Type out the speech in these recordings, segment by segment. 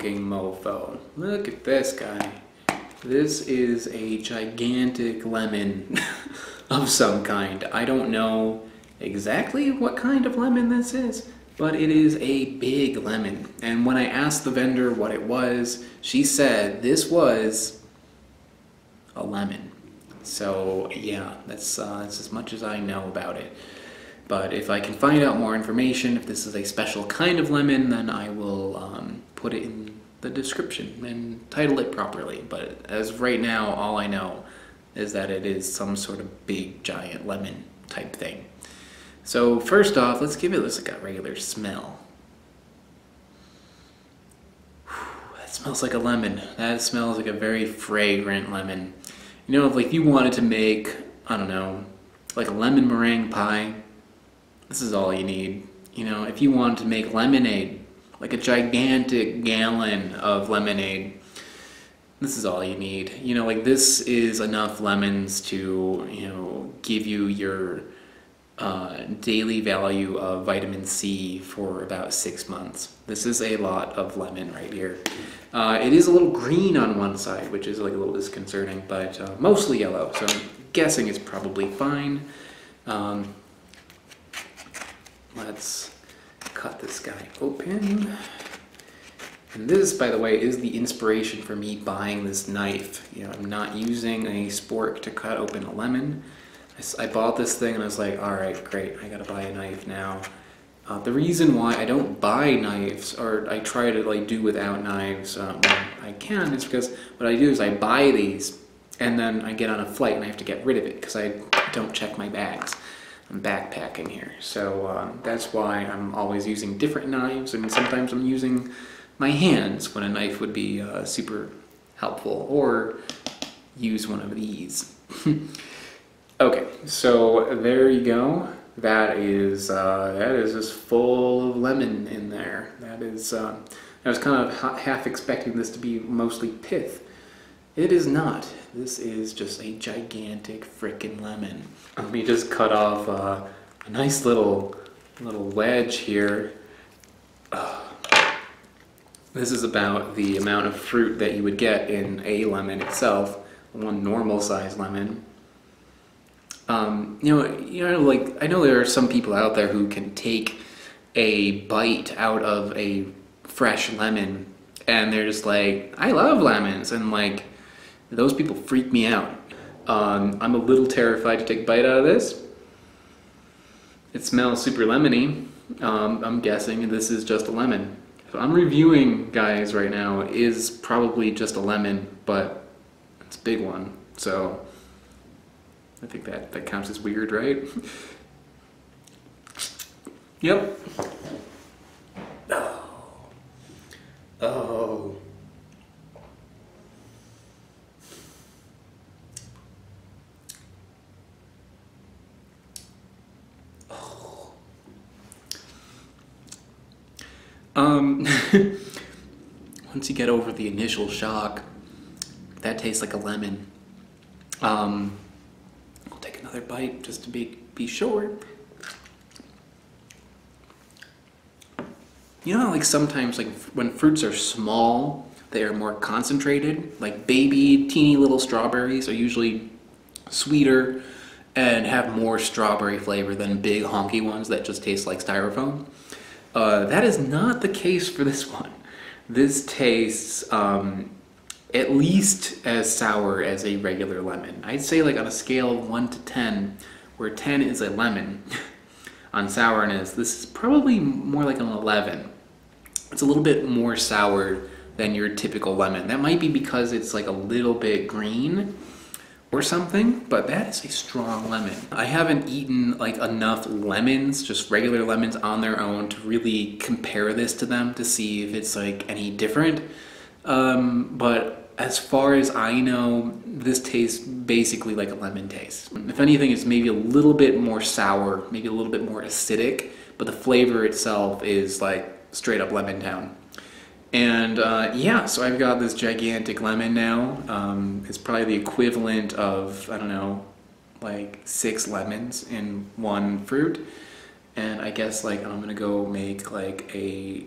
honking mofo. Look at this guy. This is a gigantic lemon of some kind. I don't know exactly what kind of lemon this is, but it is a big lemon. And when I asked the vendor what it was, she said this was a lemon. So yeah, that's as much as I know about it. But if I can find out more information, if this is a special kind of lemon, then I will put it in the description and title it properly. But as of right now, all I know is that it is some sort of big, giant lemon type thing. So first off, let's give it like a regular smell. Whew, that smells like a lemon. That smells like a very fragrant lemon. You know, if you wanted to make, I don't know, like a lemon meringue pie, this is all you need. You know, if you wanted to make lemonade, like a gigantic gallon of lemonade, this is all you need. You know, like this is enough lemons to, you know, give you your daily value of vitamin C for about 6 months. This is a lot of lemon right here. It is a little green on one side, which is like a little disconcerting, but mostly yellow, so I'm guessing it's probably fine. Let's cut this guy open. And this, by the way, is the inspiration for me buying this knife. You know, I'm not using a spork to cut open a lemon. I bought this thing and I was like, all right, great, I gotta buy a knife now. The reason why I don't buy knives, or I try to like do without knives when I can, is because what I do is I buy these and then I get on a flight and I have to get rid of it because I don't check my bags. I'm backpacking here, so that's why I'm always using different knives, and sometimes I'm using my hands when a knife would be super helpful, or use one of these. Okay, so there you go. That is just full of lemon in there. That is, I was kind of half expecting this to be mostly pith. It is not. This is just a gigantic frickin' lemon. Let me just cut off a nice little wedge here. This is about the amount of fruit that you would get in a lemon itself, one normal size lemon. You know, like, I know there are some people out there who can take a bite out of a fresh lemon and they're just like, I love lemons, and like, those people freak me out. I'm a little terrified to take a bite out of this. It smells super lemony. I'm guessing this is just a lemon. So I'm reviewing, guys, right now, is probably just a lemon, but it's a big one, so I think that counts as weird, right? Yep. Oh. Once you get over the initial shock, that tastes like a lemon. I'll take another bite just to be sure. You know how like sometimes like when fruits are small, they are more concentrated? Like baby, teeny little strawberries are usually sweeter and have more strawberry flavor than big honky ones that just taste like styrofoam. That is not the case for this one. This tastes at least as sour as a regular lemon. I'd say like on a scale of 1 to 10, where 10 is a lemon, on sourness, this is probably more like an 11. It's a little bit more sour than your typical lemon. That might be because it's like a little bit green or something, but that is a strong lemon. I haven't eaten like enough lemons, just regular lemons on their own, to really compare this to them to see if it's like any different. But as far as I know, this tastes basically like a lemon taste. If anything, it's maybe a little bit more sour, maybe a little bit more acidic, but the flavor itself is like straight up lemon town. And yeah, so I've got this gigantic lemon now. It's probably the equivalent of, I don't know, like 6 lemons in one fruit. And I guess like I'm gonna go make like a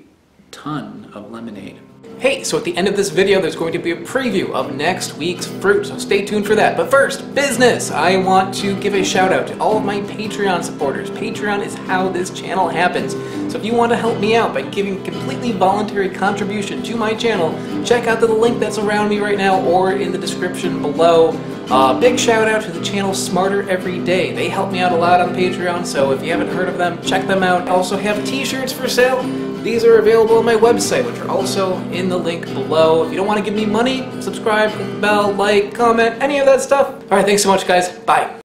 ton of lemonade. Hey, so at the end of this video, there's going to be a preview of next week's fruit, so stay tuned for that. But first, business! I want to give a shout out to all of my Patreon supporters. Patreon is how this channel happens. So if you want to help me out by giving a completely voluntary contribution to my channel, check out the link that's around me right now or in the description below. Big shout out to the channel Smarter Every Day. They help me out a lot on Patreon, so if you haven't heard of them, check them out. I also have t-shirts for sale. These are available on my website, which are also in the link below. If you don't want to give me money, subscribe, click the bell, like, comment, any of that stuff. Alright, thanks so much, guys. Bye.